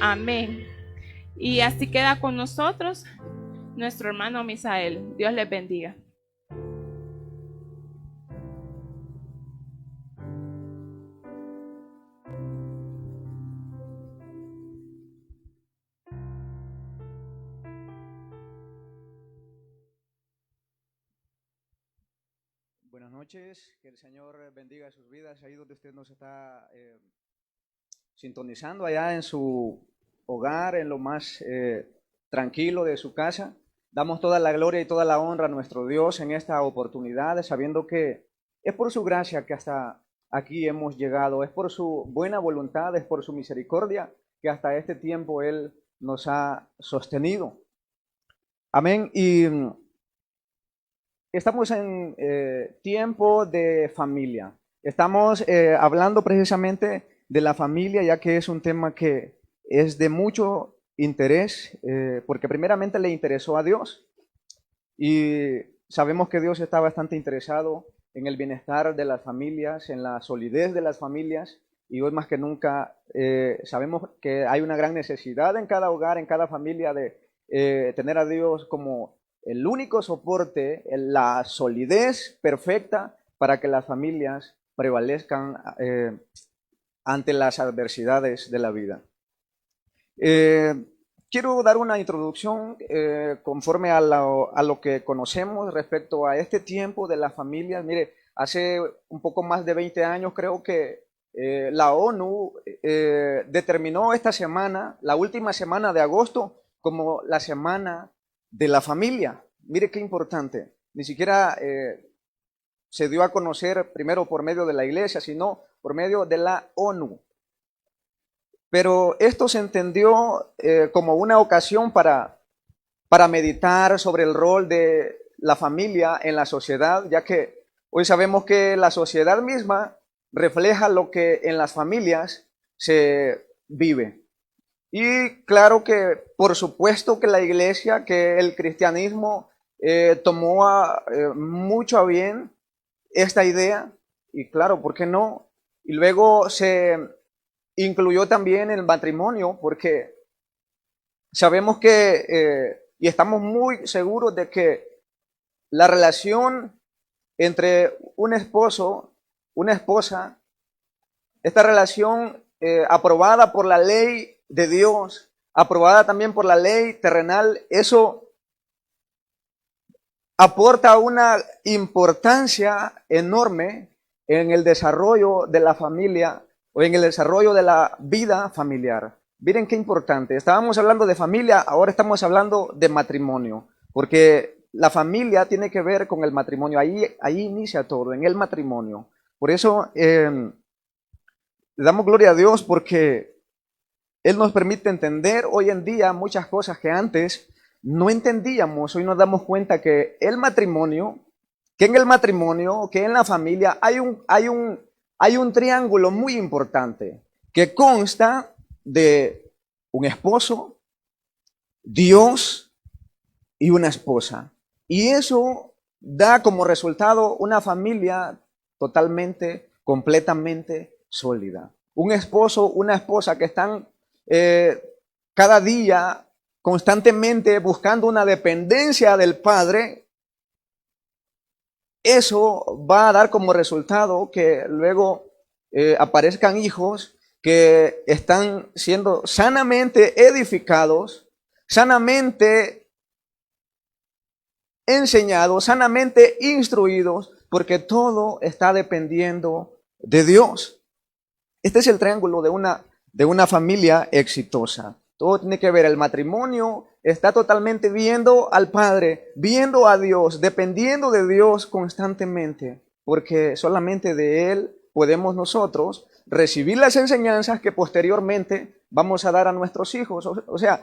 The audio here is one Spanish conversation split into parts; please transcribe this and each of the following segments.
Amén. Y así queda con nosotros nuestro hermano Misael. Dios les bendiga. Buenas noches, que el Señor bendiga sus vidas ahí donde usted nos está sintonizando, allá en su hogar, en lo más tranquilo de su casa. Damos toda la gloria y toda la honra a nuestro Dios en esta oportunidad, sabiendo que es por su gracia que hasta aquí hemos llegado, es por su buena voluntad, es por su misericordia que hasta este tiempo Él nos ha sostenido. Amén. Y estamos en tiempo de familia. Estamos hablando precisamente de la familia, ya que es un tema que es de mucho interés, porque primeramente le interesó a Dios y sabemos que Dios está bastante interesado en el bienestar de las familias, en la solidez de las familias, y hoy más que nunca sabemos que hay una gran necesidad en cada hogar, en cada familia, de tener a Dios como el único soporte, la solidez perfecta para que las familias prevalezcan ante las adversidades de la vida. Quiero dar una introducción conforme a lo que conocemos respecto a este tiempo de las familias. Mire, hace un poco más de 20 años creo que la ONU determinó esta semana, la última semana de agosto, como la semana de la familia. Mire qué importante. Ni siquiera se dio a conocer primero por medio de la iglesia, sino por medio de la ONU. Pero esto se entendió como una ocasión para meditar sobre el rol de la familia en la sociedad, ya que hoy sabemos que la sociedad misma refleja lo que en las familias se vive. Y claro que, por supuesto que la iglesia, que el cristianismo tomó mucho a bien esta idea, y claro, ¿por qué no? Y luego se incluyó también el matrimonio, porque sabemos que, y estamos muy seguros de que la relación entre un esposo, una esposa, esta relación aprobada por la ley de Dios, aprobada también por la ley terrenal, eso aporta una importancia enorme en el desarrollo de la familia o en el desarrollo de la vida familiar. Miren qué importante. Estábamos hablando de familia, ahora estamos hablando de matrimonio, porque la familia tiene que ver con el matrimonio. Ahí inicia todo, en el matrimonio. Por eso le damos gloria a Dios, porque Él nos permite entender hoy en día muchas cosas que antes no entendíamos. Hoy nos damos cuenta que el matrimonio, que en el matrimonio, que en la familia hay un triángulo muy importante que consta de un esposo, Dios y una esposa. Y eso da como resultado una familia totalmente, completamente sólida. Un esposo, una esposa que están cada día constantemente buscando una dependencia del Padre. Eso va a dar como resultado que luego aparezcan hijos que están siendo sanamente edificados, sanamente enseñados, sanamente instruidos, porque todo está dependiendo de Dios. Este es el triángulo de una familia exitosa. Todo tiene que ver, el matrimonio está totalmente viendo al Padre, viendo a Dios, dependiendo de Dios constantemente, porque solamente de Él podemos nosotros recibir las enseñanzas que posteriormente vamos a dar a nuestros hijos. O sea,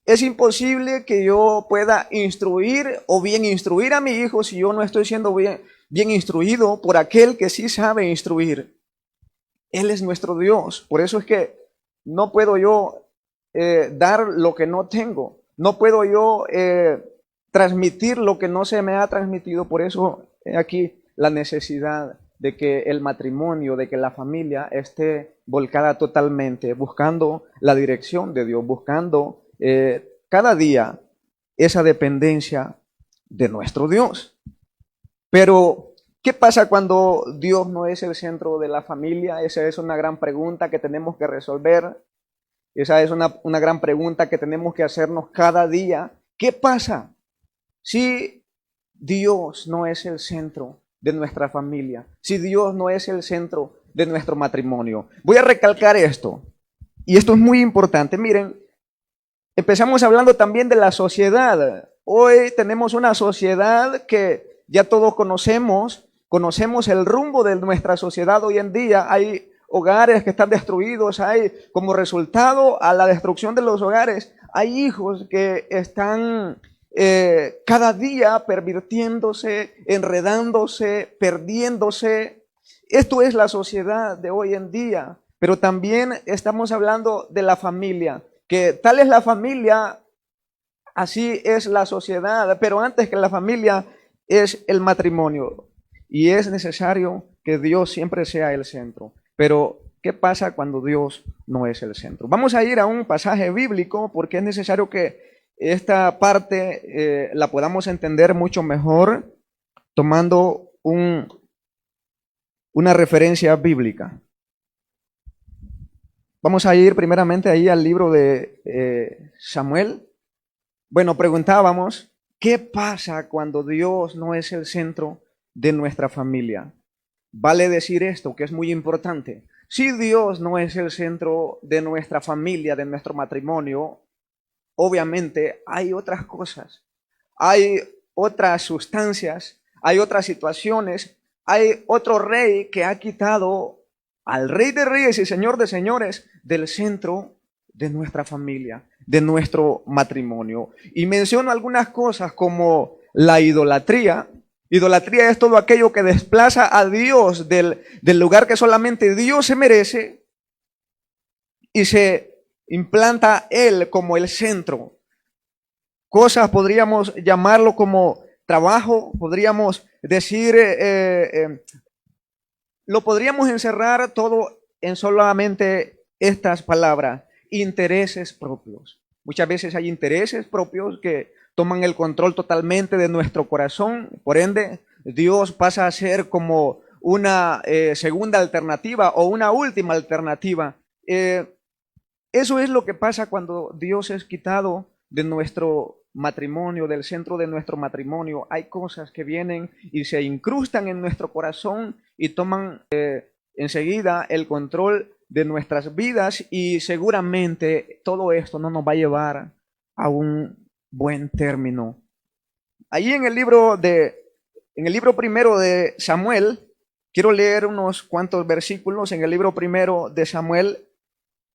es imposible que yo pueda instruir o bien instruir a mi hijo si yo no estoy siendo bien instruido por aquel que sí sabe instruir. Él es nuestro Dios. Por eso es que no puedo yo dar lo que no tengo. No puedo yo transmitir lo que no se me ha transmitido. Por eso aquí la necesidad de que el matrimonio, de que la familia esté volcada totalmente, buscando la dirección de Dios, buscando cada día esa dependencia de nuestro Dios. Pero, ¿qué pasa cuando Dios no es el centro de la familia? Esa es una gran pregunta que tenemos que resolver. Esa es una gran pregunta que tenemos que hacernos cada día. ¿Qué pasa si Dios no es el centro de nuestra familia? Si Dios no es el centro de nuestro matrimonio. Voy a recalcar esto. Y esto es muy importante. Miren, empezamos hablando también de la sociedad. Hoy tenemos una sociedad que ya todos conocemos el rumbo de nuestra sociedad hoy en día. Hay hogares que están destruidos, hay como resultado a la destrucción de los hogares, hay hijos que están cada día pervirtiéndose, enredándose, perdiéndose. Esto es la sociedad de hoy en día, pero también estamos hablando de la familia, que tal es la familia, así es la sociedad, pero antes que la familia es el matrimonio y es necesario que Dios siempre sea el centro. Pero, ¿qué pasa cuando Dios no es el centro? Vamos a ir a un pasaje bíblico porque es necesario que esta parte la podamos entender mucho mejor tomando una referencia bíblica. Vamos a ir primeramente ahí al libro de Samuel. Bueno, preguntábamos, ¿qué pasa cuando Dios no es el centro de nuestra familia? Vale decir esto, que es muy importante. Si Dios no es el centro de nuestra familia, de nuestro matrimonio, obviamente hay otras cosas, hay otras sustancias, hay otras situaciones, hay otro rey que ha quitado al Rey de Reyes y Señor de Señores del centro de nuestra familia, de nuestro matrimonio. Y menciono algunas cosas como la idolatría. Idolatría es todo aquello que desplaza a Dios del lugar que solamente Dios se merece y se implanta Él como el centro. Cosas podríamos llamarlo como trabajo, podríamos decir, lo podríamos encerrar todo en solamente estas palabras, intereses propios. Muchas veces hay intereses propios que toman el control totalmente de nuestro corazón, por ende, Dios pasa a ser como una segunda alternativa o una última alternativa. Eso es lo que pasa cuando Dios es quitado de nuestro matrimonio, del centro de nuestro matrimonio. Hay cosas que vienen y se incrustan en nuestro corazón y toman enseguida el control de nuestras vidas y seguramente todo esto no nos va a llevar a un buen término. Allí en el libro primero de Samuel, quiero leer unos cuantos versículos en el libro primero de Samuel,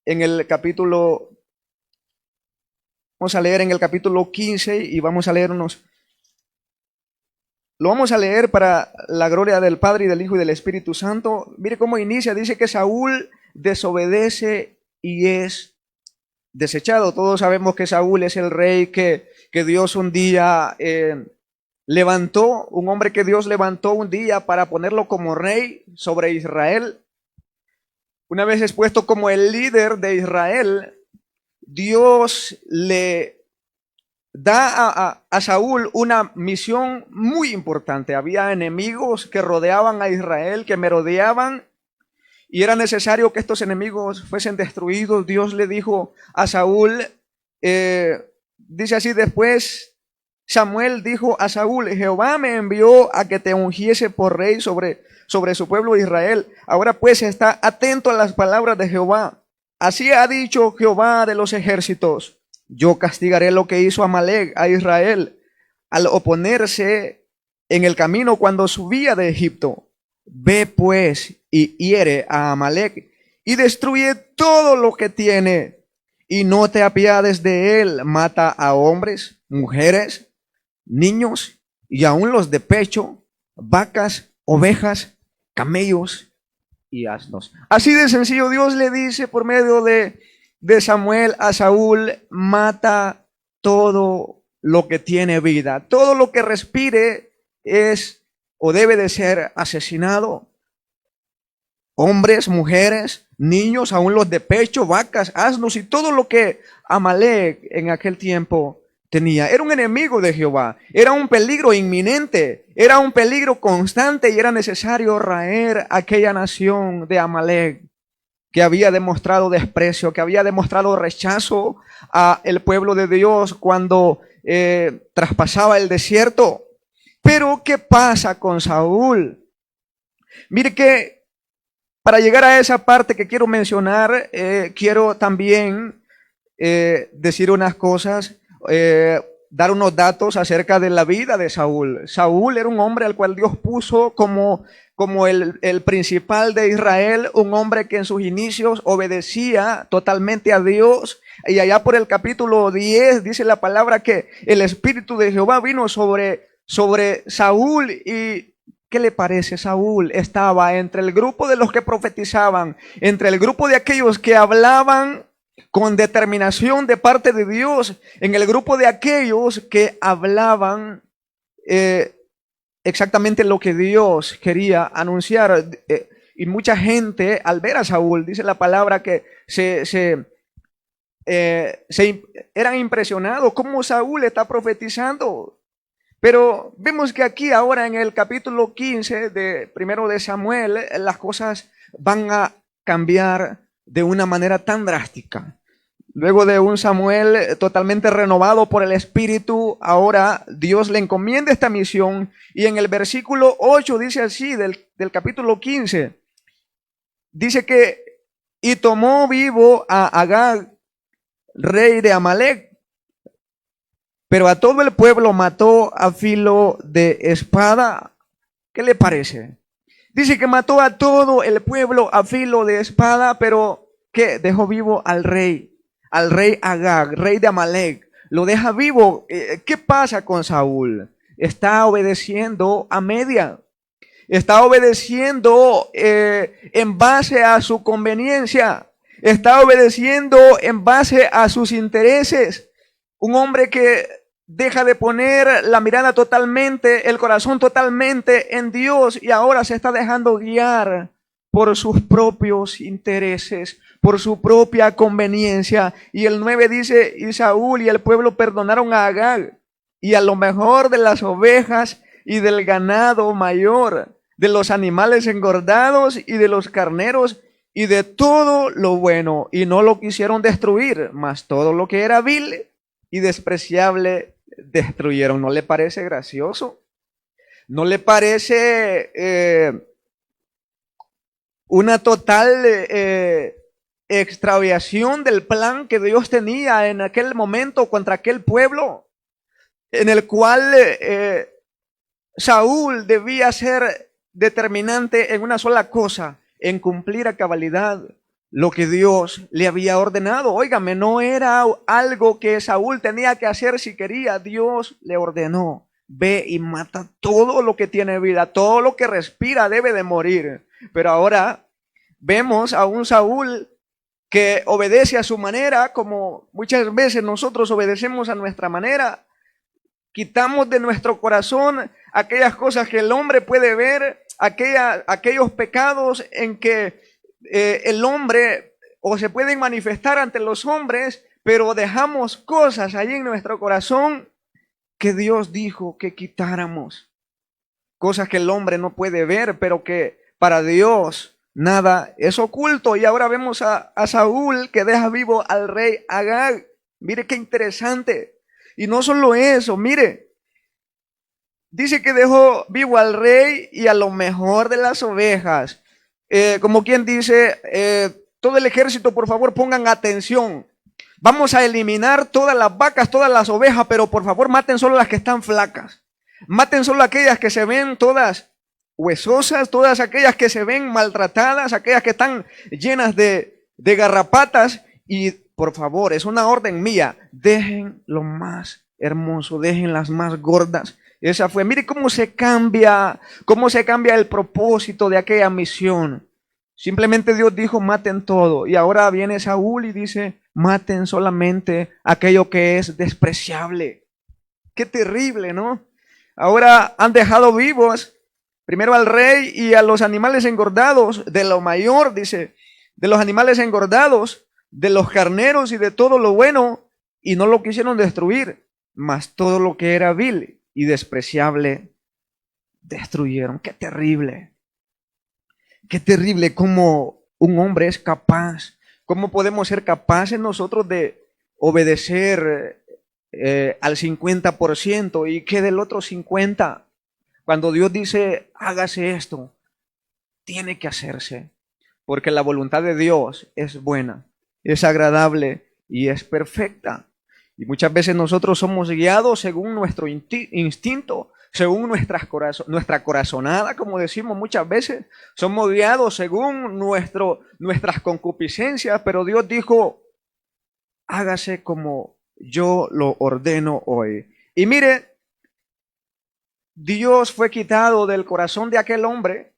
en el capítulo, vamos a leer en el capítulo 15 y vamos a leer lo vamos a leer para la gloria del Padre y del Hijo y del Espíritu Santo. Mire cómo inicia, dice que Saúl desobedece y es desechado. Todos sabemos que Saúl es el rey que Dios un día levantó, un hombre que Dios levantó un día para ponerlo como rey sobre Israel. Una vez expuesto como el líder de Israel, Dios le da a Saúl una misión muy importante. Había enemigos que rodeaban a Israel, que merodeaban, y era necesario que estos enemigos fuesen destruidos. Dios le dijo a Saúl, dice así: después Samuel dijo a Saúl, Jehová me envió a que te ungiese por rey sobre su pueblo Israel. Ahora pues está atento a las palabras de Jehová. Así ha dicho Jehová de los ejércitos: yo castigaré lo que hizo Amalek a Israel al oponerse en el camino cuando subía de Egipto. Ve pues y hiere a Amalek y destruye todo lo que tiene y no te apiades de él. Mata a hombres, mujeres, niños y aun los de pecho, vacas, ovejas, camellos y asnos. Así de sencillo, Dios le dice por medio de Samuel a Saúl: mata todo lo que tiene vida, todo lo que respire es o debe de ser asesinado. hombres, mujeres, niños, aún los de pecho, vacas, asnos y todo lo que Amalek en aquel tiempo tenía. Era un enemigo de Jehová, era un peligro inminente, era un peligro constante y era necesario raer aquella nación de Amalek que había demostrado desprecio, que había demostrado rechazo a el pueblo de Dios cuando traspasaba el desierto. Pero ¿qué pasa con Saúl? Mire que para llegar a esa parte que quiero mencionar, quiero también decir unas cosas, dar unos datos acerca de la vida de Saúl. Saúl era un hombre al cual Dios puso como el principal de Israel, un hombre que en sus inicios obedecía totalmente a Dios. Y allá por el capítulo 10 dice la palabra que el Espíritu de Jehová vino sobre Saúl. ¿Y qué le parece? Saúl estaba entre el grupo de los que profetizaban, entre el grupo de aquellos que hablaban con determinación de parte de Dios, en el grupo de aquellos que hablaban exactamente lo que Dios quería anunciar. Y mucha gente al ver a Saúl, dice la palabra que eran impresionados cómo Saúl está profetizando. Pero vemos que aquí ahora en el capítulo 15 de primero de Samuel, las cosas van a cambiar de una manera tan drástica. Luego de un Samuel totalmente renovado por el Espíritu, ahora Dios le encomienda esta misión. Y en el versículo 8 dice así, del capítulo 15, dice que, y tomó vivo a Agag, rey de Amalek, pero a todo el pueblo mató a filo de espada. ¿Qué le parece? Dice que mató a todo el pueblo a filo de espada, pero ¿qué? Dejó vivo al rey Agag, rey de Amalek. Lo deja vivo. ¿Qué pasa con Saúl? Está obedeciendo a media. Está obedeciendo en base a su conveniencia. Está obedeciendo en base a sus intereses. Un hombre que deja de poner la mirada totalmente, el corazón totalmente en Dios y ahora se está dejando guiar por sus propios intereses, por su propia conveniencia. Y el 9 dice, y Saúl y el pueblo perdonaron a Agag y a lo mejor de las ovejas y del ganado mayor, de los animales engordados y de los carneros y de todo lo bueno, y no lo quisieron destruir, mas todo lo que era vil y despreciable destruyeron. ¿No le parece gracioso? ¿No le parece una total extraviación del plan que Dios tenía en aquel momento contra aquel pueblo, en el cual Saúl debía ser determinante en una sola cosa, en cumplir a cabalidad lo que Dios le había ordenado? Óigame, no era algo que Saúl tenía que hacer si quería. Dios le ordenó: ve y mata todo lo que tiene vida, todo lo que respira debe de morir. Pero ahora vemos a un Saúl que obedece a su manera, como muchas veces nosotros obedecemos a nuestra manera. Quitamos de nuestro corazón aquellas cosas que el hombre puede ver, aquellos pecados en que el hombre o se pueden manifestar ante los hombres, pero dejamos cosas allí en nuestro corazón que Dios dijo que quitáramos. Cosas que el hombre no puede ver, pero que para Dios nada es oculto. Y ahora vemos a Saúl que deja vivo al rey Agag. Mire qué interesante. Y no solo eso, mire, dice que dejó vivo al rey y a lo mejor de las ovejas. Como quien dice, todo el ejército, por favor, pongan atención. Vamos a eliminar todas las vacas, todas las ovejas, pero por favor maten solo las que están flacas. Maten solo aquellas que se ven todas huesosas, todas aquellas que se ven maltratadas, aquellas que están llenas de garrapatas. Y por favor, es una orden mía, dejen lo más hermoso, dejen las más gordas. Esa fue, mire cómo se cambia el propósito de aquella misión. Simplemente Dios dijo, maten todo. Y ahora viene Saúl y dice, maten solamente aquello que es despreciable. Qué terrible, ¿no? Ahora han dejado vivos primero al rey y a los animales engordados, de lo mayor, dice, de los animales engordados, de los carneros y de todo lo bueno, y no lo quisieron destruir, mas todo lo que era vil y despreciable destruyeron. Qué terrible cómo un hombre es capaz, cómo podemos ser capaces nosotros de obedecer al 50% y que del otro 50%. Cuando Dios dice, hágase esto, tiene que hacerse, porque la voluntad de Dios es buena, es agradable y es perfecta. Y muchas veces nosotros somos guiados según nuestro instinto, según nuestra corazonada, como decimos muchas veces. Somos guiados según nuestras concupiscencias, pero Dios dijo, hágase como yo lo ordeno hoy. Y mire, Dios fue quitado del corazón de aquel hombre.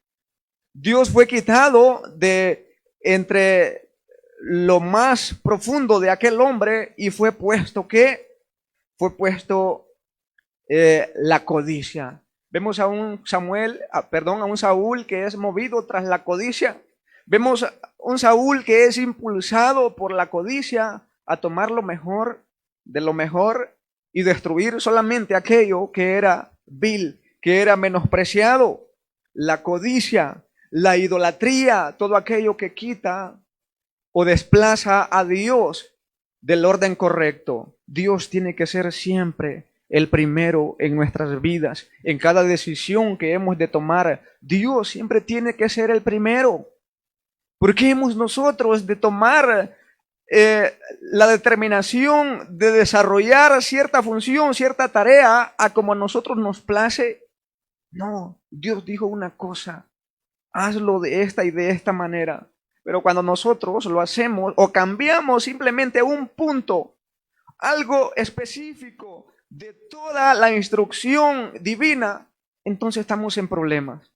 Dios fue quitado de entre lo más profundo de aquel hombre y fue puesto la codicia. Vemos a un a un Saúl que es movido tras la codicia. Vemos a un Saúl que es impulsado por la codicia a tomar lo mejor de lo mejor y destruir solamente aquello que era vil, que era menospreciado. La codicia, la idolatría, todo aquello que quita o desplaza a Dios del orden correcto. Dios tiene que ser siempre el primero en nuestras vidas. En cada decisión que hemos de tomar, Dios siempre tiene que ser el primero. ¿Por qué hemos nosotros de tomar la determinación de desarrollar cierta función, cierta tarea a como a nosotros nos place? No, Dios dijo una cosa, hazlo de esta y de esta manera. Pero cuando nosotros lo hacemos o cambiamos simplemente un punto, algo específico de toda la instrucción divina, entonces estamos en problemas.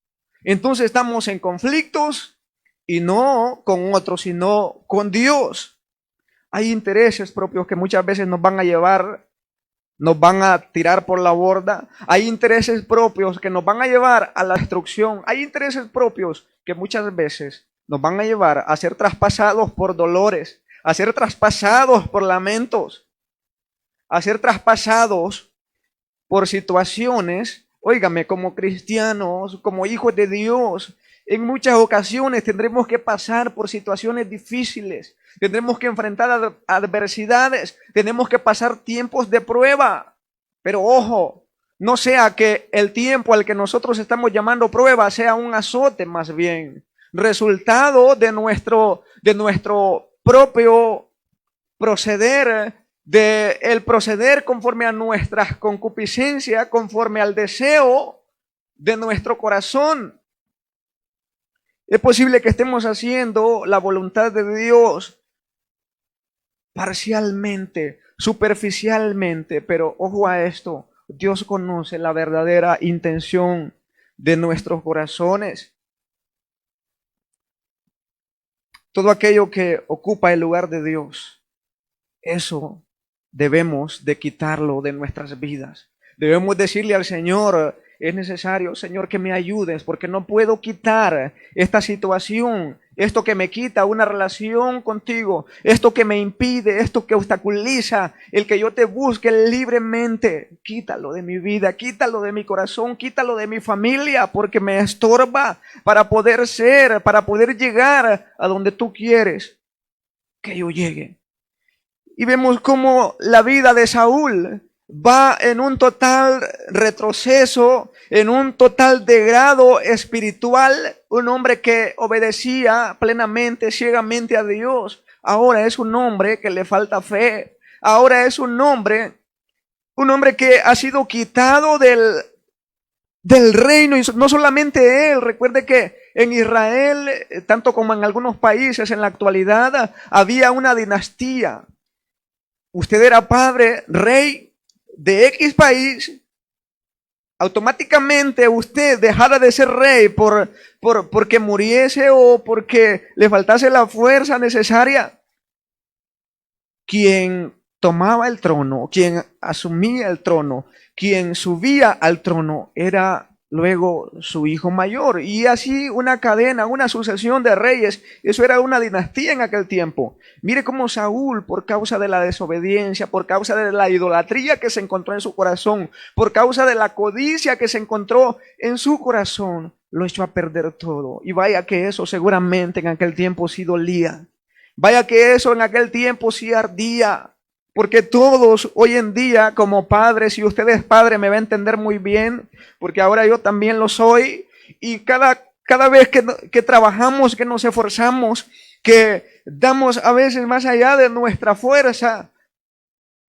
Entonces estamos en conflictos y no con otros, sino con Dios. Hay intereses propios que muchas veces nos van a llevar, nos van a tirar por la borda. Hay intereses propios que nos van a llevar a la destrucción. Hay intereses propios que muchas veces nos van a llevar a ser traspasados por dolores, a ser traspasados por lamentos, a ser traspasados por situaciones, óigame, como cristianos, como hijos de Dios. En muchas ocasiones tendremos que pasar por situaciones difíciles, tendremos que enfrentar adversidades, tenemos que pasar tiempos de prueba. Pero ojo, no sea que el tiempo al que nosotros estamos llamando prueba sea un azote más bien, resultado de nuestro propio proceder, de el proceder conforme a nuestras concupiscencias, conforme al deseo de nuestro corazón. Es posible que estemos haciendo la voluntad de Dios parcialmente, superficialmente, pero ojo a esto, Dios conoce la verdadera intención de nuestros corazones. Todo aquello que ocupa el lugar de Dios, eso debemos de quitarlo de nuestras vidas. Debemos decirle al Señor, es necesario, Señor, que me ayudes, porque no puedo quitar esta situación, esto que me quita una relación contigo, esto que me impide, esto que obstaculiza el que yo te busque libremente. Quítalo de mi vida, quítalo de mi corazón, quítalo de mi familia, porque me estorba para poder ser, para poder llegar a donde tú quieres que yo llegue. Y vemos cómo la vida de Saúl va en un total retroceso, en un total degrado espiritual. Un hombre que obedecía plenamente, ciegamente a Dios, ahora es un hombre que le falta fe. Ahora es un hombre que ha sido quitado del reino, y no solamente él. Recuerde que en Israel, tanto como en algunos países en la actualidad, había una dinastía. Usted era padre, rey de X país, automáticamente usted dejara de ser rey porque muriese o porque le faltase la fuerza necesaria. Quien tomaba el trono, quien asumía el trono, quien subía al trono era luego su hijo mayor, y así una cadena, una sucesión de reyes. Eso era una dinastía en aquel tiempo. Mire cómo Saúl, por causa de la desobediencia, por causa de la idolatría que se encontró en su corazón, por causa de la codicia que se encontró en su corazón, lo echó a perder todo. Y vaya que eso seguramente en aquel tiempo sí dolía. Vaya que eso en aquel tiempo sí ardía. Porque todos hoy en día como padres, y usted es padre me va a entender muy bien, porque ahora yo también lo soy, y cada vez que trabajamos, que nos esforzamos, que damos a veces más allá de nuestra fuerza,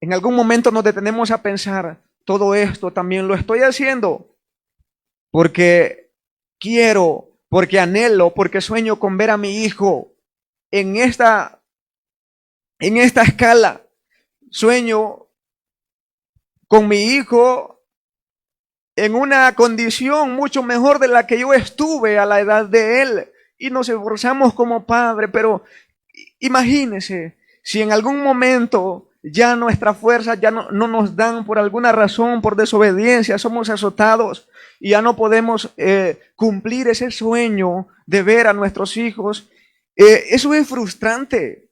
en algún momento nos detenemos a pensar, todo esto también lo estoy haciendo porque quiero, porque anhelo, porque sueño con ver a mi hijo en esta escala. Sueño con mi hijo en una condición mucho mejor de la que yo estuve a la edad de él. Y nos esforzamos como padre, pero imagínese si en algún momento ya nuestras fuerzas ya no nos dan por alguna razón, por desobediencia, somos azotados y ya no podemos cumplir ese sueño de ver a nuestros hijos. Eso es frustrante.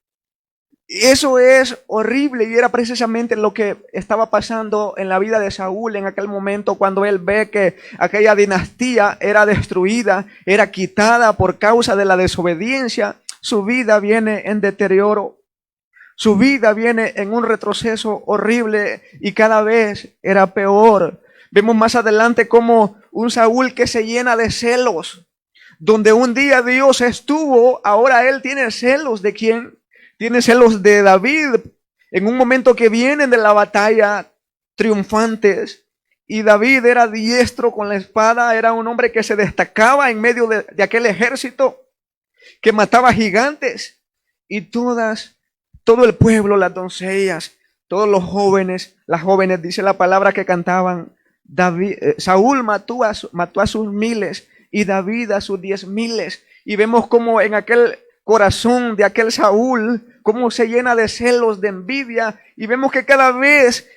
Eso es horrible y era precisamente lo que estaba pasando en la vida de Saúl en aquel momento cuando él ve que aquella dinastía era destruida, era quitada por causa de la desobediencia. Su vida viene en deterioro, su vida viene en un retroceso horrible y cada vez era peor. Vemos más adelante como un Saúl que se llena de celos, donde un día Dios estuvo, ahora él tiene celos ¿de quién? Tiene celos de David, en un momento que vienen de la batalla triunfantes, y David era diestro con la espada, era un hombre que se destacaba en medio de aquel ejército, que mataba gigantes, y todo el pueblo, las doncellas, todos los jóvenes, las jóvenes, dice la palabra que cantaban, Saúl mató a sus miles, y David a sus 10,000, y vemos como en aquel corazón de aquel Saúl, cómo se llena de celos, de envidia, y vemos que cada vez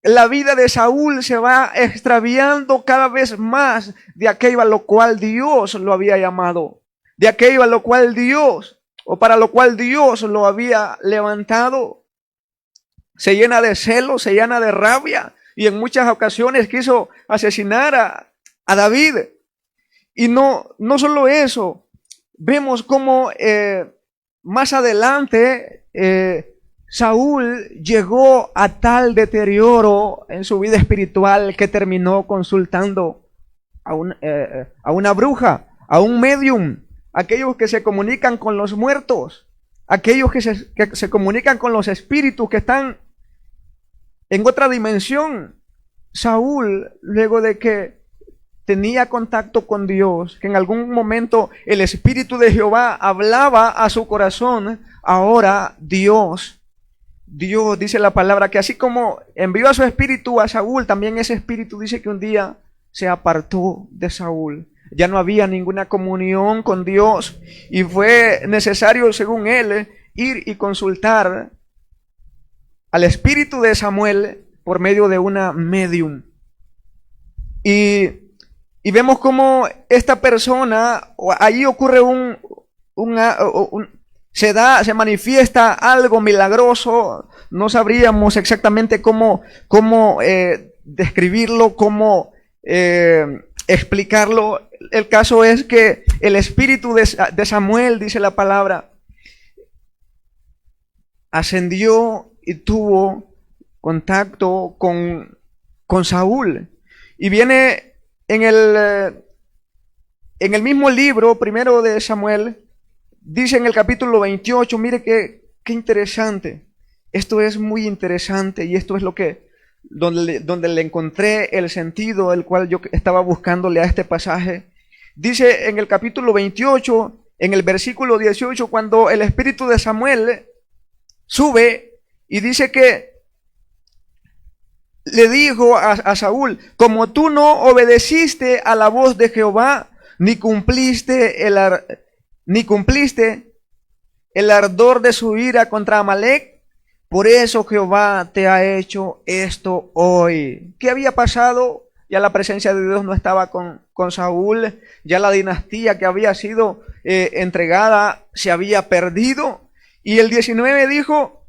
la vida de Saúl se va extraviando cada vez más de aquello a lo cual Dios lo había llamado, de aquello a lo cual Dios, o para lo cual Dios lo había levantado. Se llena de celos, se llena de rabia, y en muchas ocasiones quiso asesinar a David. Y no solo eso, vemos cómo más adelante Saúl llegó a tal deterioro en su vida espiritual que terminó consultando a una bruja, a un medium, aquellos que se comunican con los muertos, aquellos que se comunican con los espíritus que están en otra dimensión. Saúl, luego de que tenía contacto con Dios, que en algún momento el Espíritu de Jehová hablaba a su corazón, ahora Dios dice la palabra que así como envió a su espíritu a Saúl, también ese espíritu dice que un día se apartó de Saúl. Ya no había ninguna comunión con Dios y fue necesario, según él, ir y consultar al espíritu de Samuel por medio de una medium. Y vemos cómo esta persona, allí ocurre se manifiesta algo milagroso. No sabríamos exactamente cómo describirlo, cómo explicarlo. El caso es que el espíritu de Samuel, dice la palabra, ascendió y tuvo contacto con Saúl. Y viene en el mismo libro, primero de Samuel, dice en el capítulo 28, mire qué interesante. Esto es muy interesante y esto es donde le encontré el sentido, el cual yo estaba buscándole a este pasaje. Dice en el capítulo 28, en el versículo 18, cuando el espíritu de Samuel sube y dice que le dijo a Saúl, como tú no obedeciste a la voz de Jehová, ni cumpliste el ardor de su ira contra Amalec, por eso Jehová te ha hecho esto hoy. ¿Qué había pasado? ya la presencia de Dios no estaba con Saúl, ya la dinastía que había sido entregada se había perdido. Y el 19 dijo,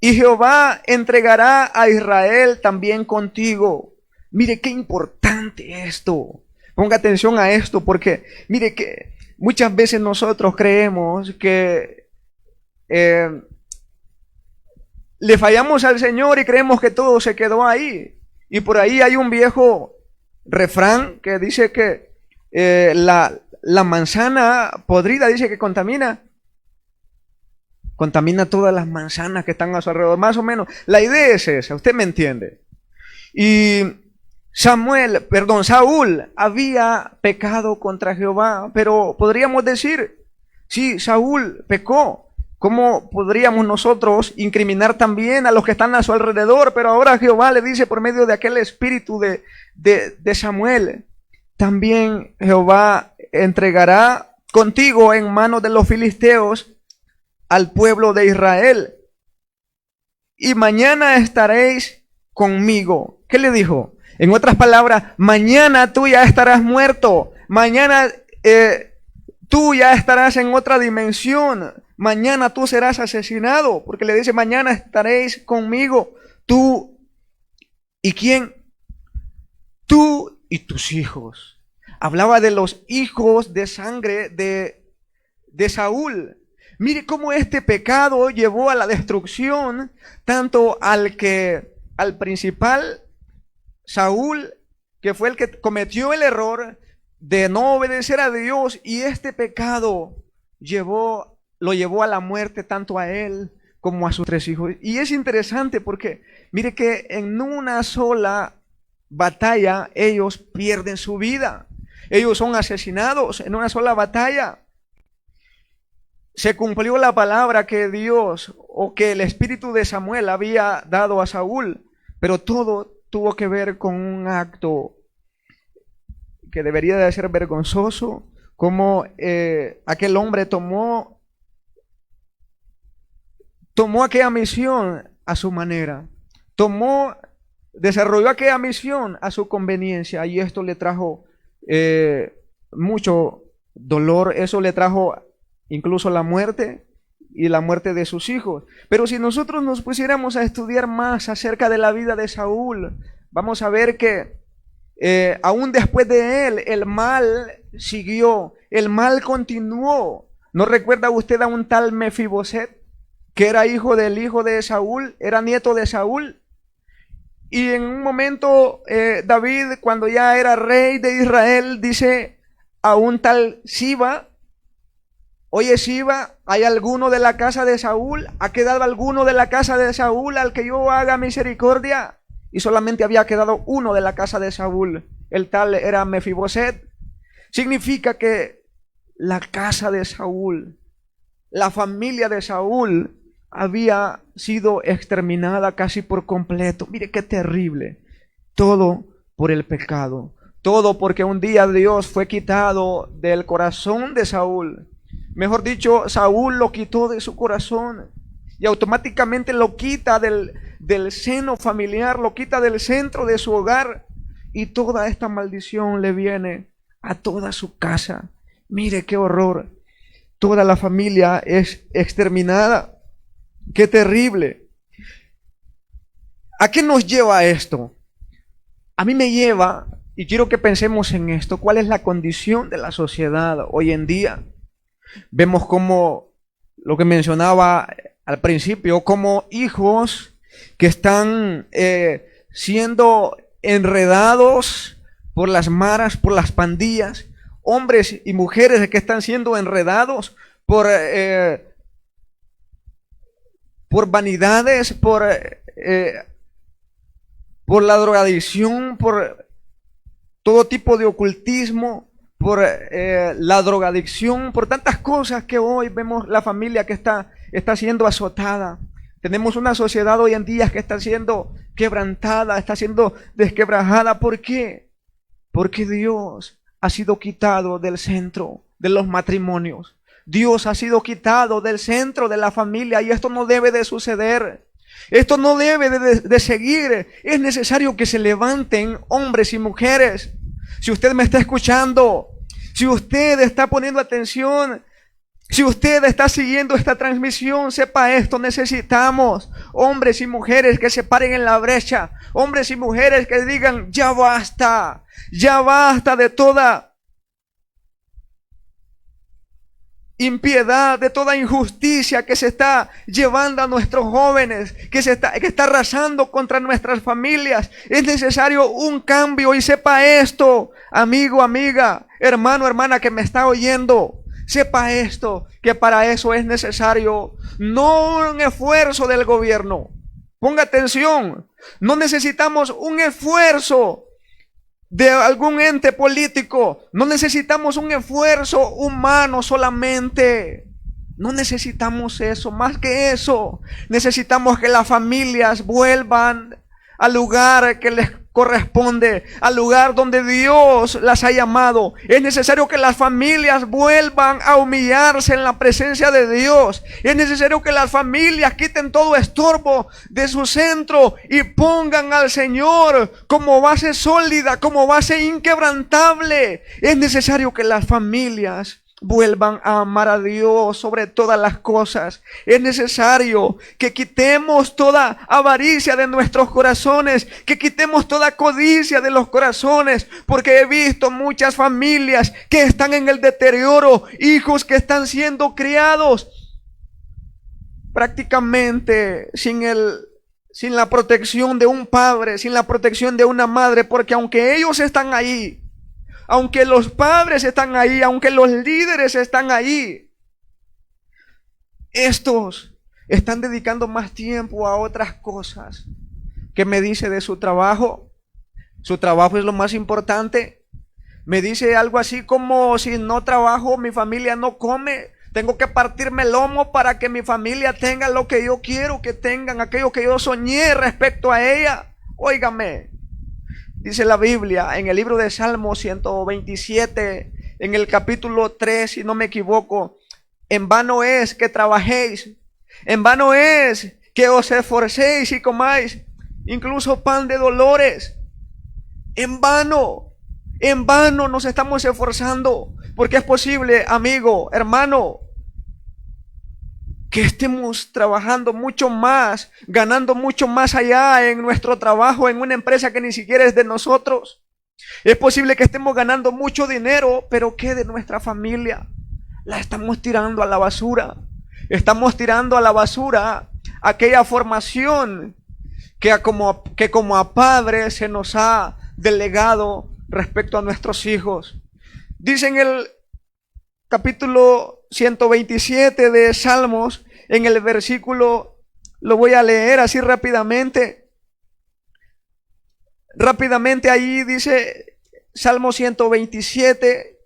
y Jehová entregará a Israel también contigo. Mire qué importante esto. Ponga atención a esto, porque mire que muchas veces nosotros creemos que le fallamos al Señor y creemos que todo se quedó ahí. Y por ahí hay un viejo refrán que dice que la manzana podrida, dice que contamina todas las manzanas que están a su alrededor, más o menos. La idea es esa, usted me entiende. Y Saúl había pecado contra Jehová, pero podríamos decir, sí, Saúl pecó. ¿Cómo podríamos nosotros incriminar también a los que están a su alrededor? Pero ahora Jehová le dice por medio de aquel espíritu de Samuel, también Jehová entregará contigo en manos de los filisteos al pueblo de Israel. Y mañana estaréis conmigo. ¿Qué le dijo? En otras palabras, mañana tú ya estarás muerto. Mañana tú ya estarás en otra dimensión. Mañana tú serás asesinado, porque le dice, mañana estaréis conmigo, tú y quién, tú y tus hijos. Hablaba de los hijos de sangre de Saúl. Mire cómo este pecado llevó a la destrucción, tanto al principal, Saúl, que fue el que cometió el error de no obedecer a Dios, y este pecado lo llevó a la muerte tanto a él como a sus 3 hijos. Y es interesante porque mire que en una sola batalla ellos pierden su vida. Ellos son asesinados en una sola batalla. Se cumplió la palabra que Dios o que el espíritu de Samuel había dado a Saúl, pero todo tuvo que ver con un acto que debería de ser vergonzoso, como aquel hombre tomó aquella misión a su manera, desarrolló aquella misión a su conveniencia, y esto le trajo mucho dolor, eso le trajo incluso la muerte y la muerte de sus hijos. Pero si nosotros nos pusiéramos a estudiar más acerca de la vida de Saúl, vamos a ver que aún después de él, el mal siguió, el mal continuó. ¿No recuerda usted a un tal Mefiboset, que era hijo de Saúl, era nieto de Saúl? Y en un momento David, cuando ya era rey de Israel, dice a un tal Siba, oye Siba, ¿hay alguno de la casa de Saúl? ¿Ha quedado alguno de la casa de Saúl al que yo haga misericordia? Y solamente había quedado uno de la casa de Saúl, el tal era Mefiboset. Significa que la casa de Saúl, la familia de Saúl, había sido exterminada casi por completo. Mire qué terrible. Todo por el pecado. Todo porque un día Dios fue quitado del corazón de Saúl. Mejor dicho, Saúl lo quitó de su corazón y automáticamente lo quita del seno familiar, lo quita del centro de su hogar, y toda esta maldición le viene a toda su casa. Mire qué horror. Toda la familia es exterminada. ¡Qué terrible! ¿A qué nos lleva esto? A mí me lleva, y quiero que pensemos en esto, ¿cuál es la condición de la sociedad hoy en día? Vemos como lo que mencionaba al principio, como hijos que están siendo enredados por las maras, por las pandillas, hombres y mujeres que están siendo enredados por vanidades, por la drogadicción, por todo tipo de ocultismo, por la drogadicción, por tantas cosas que hoy vemos la familia que está siendo azotada. Tenemos una sociedad hoy en día que está siendo quebrantada, está siendo desquebrajada. ¿Por qué? Porque Dios ha sido quitado del centro de los matrimonios. Dios ha sido quitado del centro de la familia, y esto no debe de suceder. Esto no debe de seguir. Es necesario que se levanten hombres y mujeres. Si usted me está escuchando, si usted está poniendo atención, si usted está siguiendo esta transmisión, sepa esto: necesitamos hombres y mujeres que se paren en la brecha, hombres y mujeres que digan: ya basta de toda impiedad, de toda injusticia que se está llevando a nuestros jóvenes, que está arrasando contra nuestras familias. Es necesario un cambio, y sepa esto, amigo, amiga, hermano, hermana que me está oyendo. Sepa esto, que para eso es necesario no un esfuerzo del gobierno. Ponga atención, no necesitamos un esfuerzo de algún ente político, no necesitamos un esfuerzo humano solamente. No necesitamos eso, más que eso, necesitamos que las familias vuelvan al lugar que les corresponde, al lugar donde Dios las ha llamado. Es necesario que las familias vuelvan a humillarse en la presencia de Dios. Es necesario que las familias quiten todo estorbo de su centro y pongan al Señor como base sólida, como base inquebrantable. Es necesario que las familias vuelvan a amar a Dios sobre todas las cosas. Es necesario que quitemos toda avaricia de nuestros corazones, que quitemos toda codicia de los corazones, porque he visto muchas familias que están en el deterioro, hijos que están siendo criados prácticamente sin la protección de un padre, sin la protección de una madre, porque aunque ellos están ahí, aunque los padres están ahí, aunque los líderes están ahí, estos están dedicando más tiempo a otras cosas. ¿Qué me dice de su trabajo? Su trabajo es lo más importante. Me dice algo así como: si no trabajo, mi familia no come. Tengo que partirme el lomo para que mi familia tenga lo que yo quiero que tengan, aquello que yo soñé respecto a ella. Óigame. Dice la Biblia en el libro de Salmos 127, en el capítulo 3, si no me equivoco: en vano es que trabajéis, en vano es que os esforcéis y comáis incluso pan de dolores. En vano nos estamos esforzando, porque es posible, amigo, hermano, que estemos trabajando mucho más, ganando mucho más allá en nuestro trabajo, en una empresa que ni siquiera es de nosotros. Es posible que estemos ganando mucho dinero, pero ¿qué de nuestra familia? La estamos tirando a la basura. Estamos tirando a la basura aquella formación que como a padres se nos ha delegado respecto a nuestros hijos. Dice en el capítulo 127 de Salmos, en el versículo, lo voy a leer así rápidamente. Rápidamente ahí dice Salmo 127,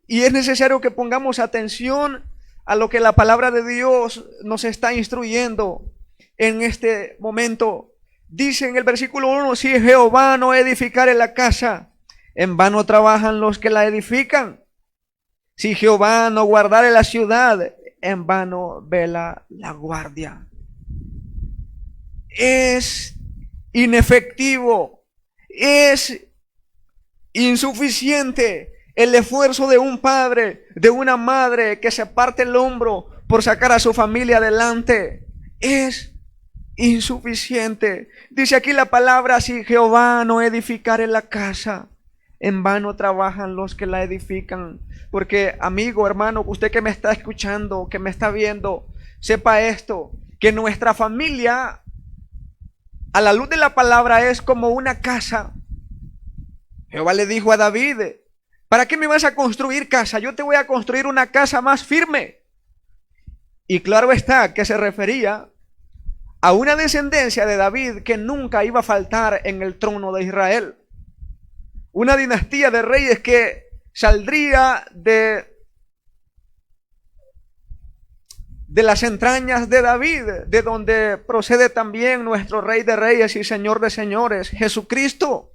y es necesario que pongamos atención a lo que la palabra de Dios nos está instruyendo en este momento. Dice en el versículo 1: si Jehová no edificare la casa, en vano trabajan los que la edifican. Si Jehová no guardare la ciudad, en vano vela la guardia. Es inefectivo, es insuficiente el esfuerzo de un padre, de una madre que se parte el hombro por sacar a su familia adelante. Es insuficiente. Dice aquí la palabra: si Jehová no edificare la casa, en vano trabajan los que la edifican. Porque, amigo, hermano, usted que me está escuchando, que me está viendo, sepa esto: que nuestra familia, a la luz de la palabra, es como una casa. Jehová le dijo a David: ¿para qué me vas a construir casa? Yo te voy a construir una casa más firme. Y claro está que se refería a una descendencia de David que nunca iba a faltar en el trono de Israel. Una dinastía de reyes que saldría de las entrañas de David, de donde procede también nuestro Rey de Reyes y Señor de Señores, Jesucristo.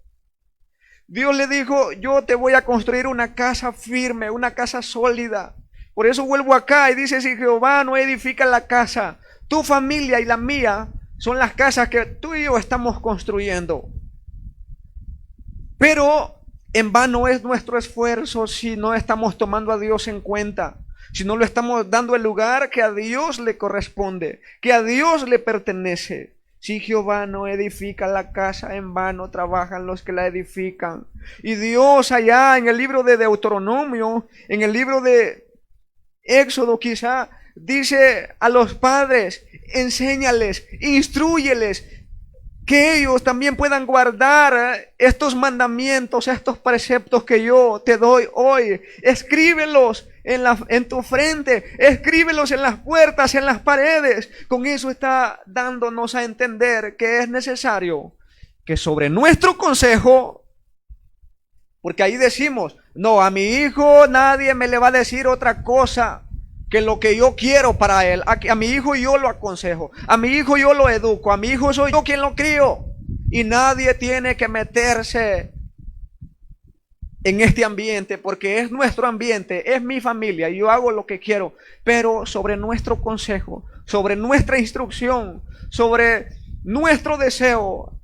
Dios le dijo: yo te voy a construir una casa firme, una casa sólida. Por eso vuelvo acá y dice: si Jehová no edifica la casa, Tu familia y la mía son las casas que tú y yo estamos construyendo. Pero en vano es nuestro esfuerzo si no estamos tomando a Dios en cuenta, si no le estamos dando el lugar que a Dios le corresponde, que a Dios le pertenece. Si Jehová no edifica la casa, en vano trabajan los que la edifican. Y Dios allá en el libro de Deuteronomio, en el libro de Éxodo quizá, dice a los padres, enséñales, instrúyeles, que ellos también puedan guardar estos mandamientos, estos preceptos que yo te doy hoy. Escríbelos en tu frente, escríbelos en las puertas, en las paredes. Con eso está dándonos a entender que es necesario que sobre nuestro consejo, porque ahí decimos, no, a mi hijo nadie me le va a decir otra cosa que lo que yo quiero para él. A mi hijo yo lo aconsejo, a mi hijo yo lo educo, a mi hijo soy yo quien lo crío. Y nadie tiene que meterse en este ambiente, porque es nuestro ambiente, es mi familia, y yo hago lo que quiero. Pero sobre nuestro consejo, sobre nuestra instrucción, sobre nuestro deseo,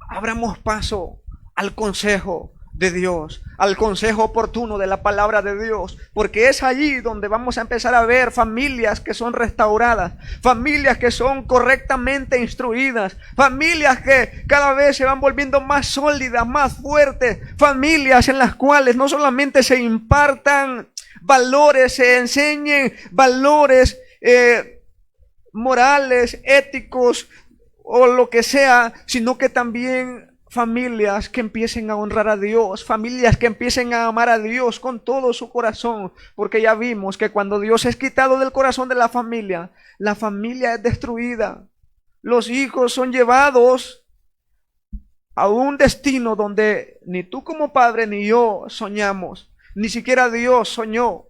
abramos paso al consejo de Dios, al consejo oportuno de la palabra de Dios, porque es allí donde vamos a empezar a ver familias que son restauradas, familias que son correctamente instruidas, familias que cada vez se van volviendo más sólidas, más fuertes, familias en las cuales no solamente se impartan valores, se enseñen valores morales, éticos o lo que sea, sino que también familias que empiecen a honrar a Dios, familias que empiecen a amar a Dios con todo su corazón, porque ya vimos que cuando Dios es quitado del corazón de la familia es destruida. Los hijos son llevados a un destino donde ni tú como padre ni yo soñamos, ni siquiera Dios soñó.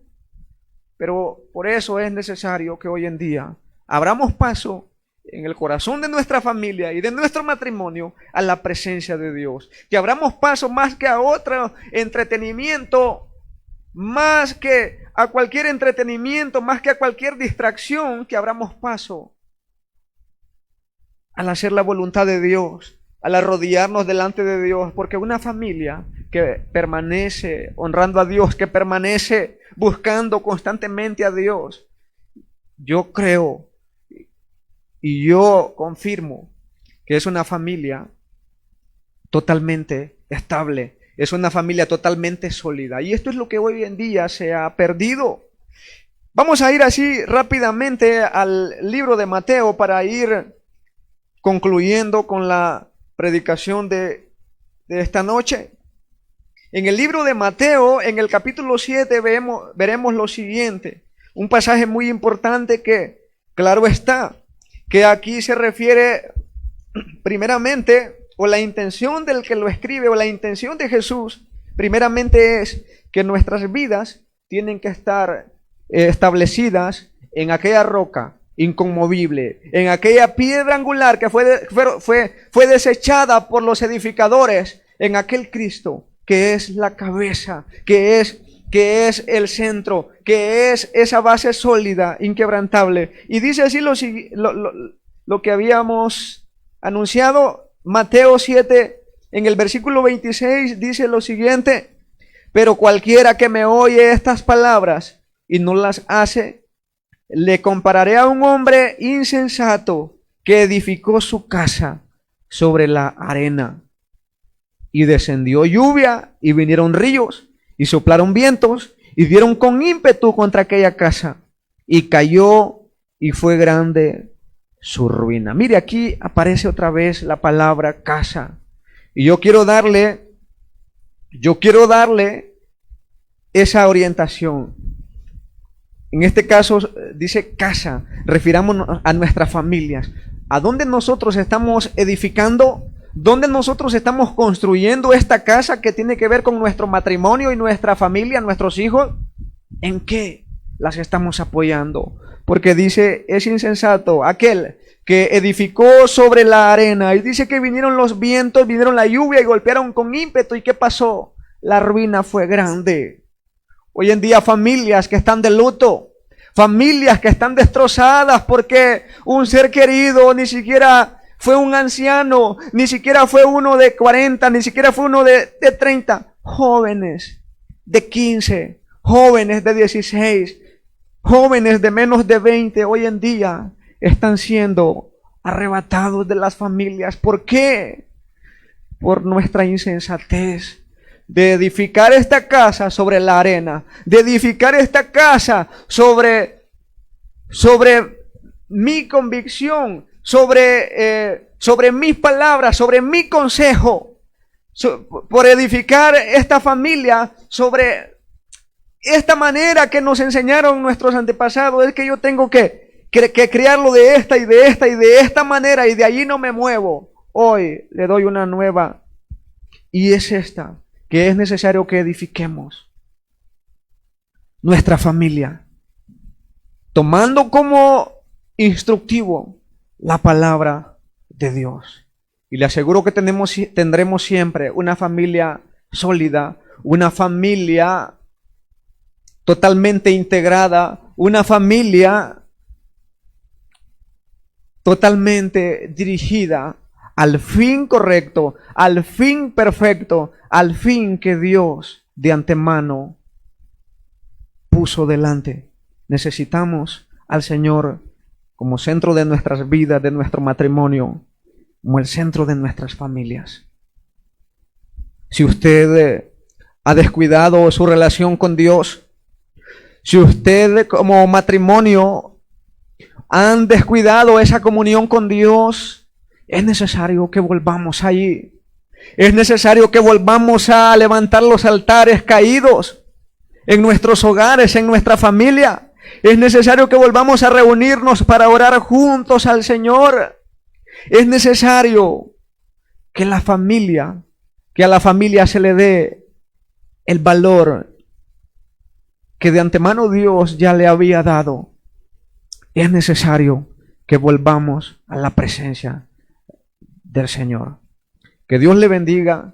Pero por eso es necesario que hoy en día abramos paso en el corazón de nuestra familia y de nuestro matrimonio a la presencia de Dios. Que abramos paso más que a otro entretenimiento, más que a cualquier entretenimiento, más que a cualquier distracción, que abramos paso al hacer la voluntad de Dios, al arrodillarnos delante de Dios, porque una familia que permanece honrando a Dios, que permanece buscando constantemente a Dios, yo creo y yo confirmo que es una familia totalmente estable, es una familia totalmente sólida. Y esto es lo que hoy en día se ha perdido. Vamos a ir así rápidamente al libro de Mateo para ir concluyendo con la predicación de esta noche. En el libro de Mateo, en el capítulo 7, veremos lo siguiente. Un pasaje muy importante que, claro está, que aquí se refiere primeramente, o la intención del que lo escribe, o la intención de Jesús, primeramente es que nuestras vidas tienen que estar establecidas en aquella roca inconmovible, en aquella piedra angular que fue desechada por los edificadores, en aquel Cristo que es la cabeza, que es el centro, que es esa base sólida, inquebrantable. Y dice así lo que habíamos anunciado, Mateo 7, en el versículo 26, dice lo siguiente: pero cualquiera que me oye estas palabras y no las hace, le compararé a un hombre insensato que edificó su casa sobre la arena. Y descendió lluvia, y vinieron ríos, y soplaron vientos, y dieron con ímpetu contra aquella casa, y cayó, y fue grande su ruina. Mire, aquí aparece otra vez la palabra casa. Y yo quiero darle esa orientación. En este caso dice casa, refirámonos a nuestras familias. ¿A dónde nosotros estamos edificando? ¿Dónde nosotros estamos construyendo esta casa que tiene que ver con nuestro matrimonio y nuestra familia, nuestros hijos? ¿En qué las estamos apoyando? Porque dice, es insensato aquel que edificó sobre la arena. Y dice que vinieron los vientos, vinieron la lluvia y golpearon con ímpetu. ¿Y qué pasó? La ruina fue grande. Hoy en día familias que están de luto, Familias que están destrozadas porque un ser querido ni siquiera fue un anciano, ni siquiera fue uno de 40, ni siquiera fue uno de 30. Jóvenes de 15, jóvenes de 16, jóvenes de menos de 20 hoy en día están siendo arrebatados de las familias. ¿Por qué? Por nuestra insensatez de edificar esta casa sobre la arena, de edificar esta casa sobre mi convicción, sobre mis palabras, sobre mi consejo, por edificar esta familia sobre esta manera que nos enseñaron nuestros antepasados. Es que yo tengo que criarlo de esta y de esta y de esta manera, y de allí no me muevo. Hoy le doy una nueva, y es esta, que es necesario que edifiquemos nuestra familia, tomando como instructivo la palabra de Dios. Y le aseguro que tendremos siempre una familia sólida, una familia totalmente integrada, una familia totalmente dirigida al fin correcto, al fin perfecto, al fin que Dios de antemano puso delante. Necesitamos al Señor como centro de nuestras vidas, de nuestro matrimonio, como el centro de nuestras familias. Si usted ha descuidado su relación con Dios, si usted como matrimonio han descuidado esa comunión con Dios, es necesario que volvamos allí. Es necesario que volvamos a levantar los altares caídos en nuestros hogares, en nuestra familia. Es necesario que volvamos a reunirnos para orar juntos al Señor. Es necesario que a la familia se le dé el valor que de antemano Dios ya le había dado. Es necesario que volvamos a la presencia del Señor. Que Dios le bendiga.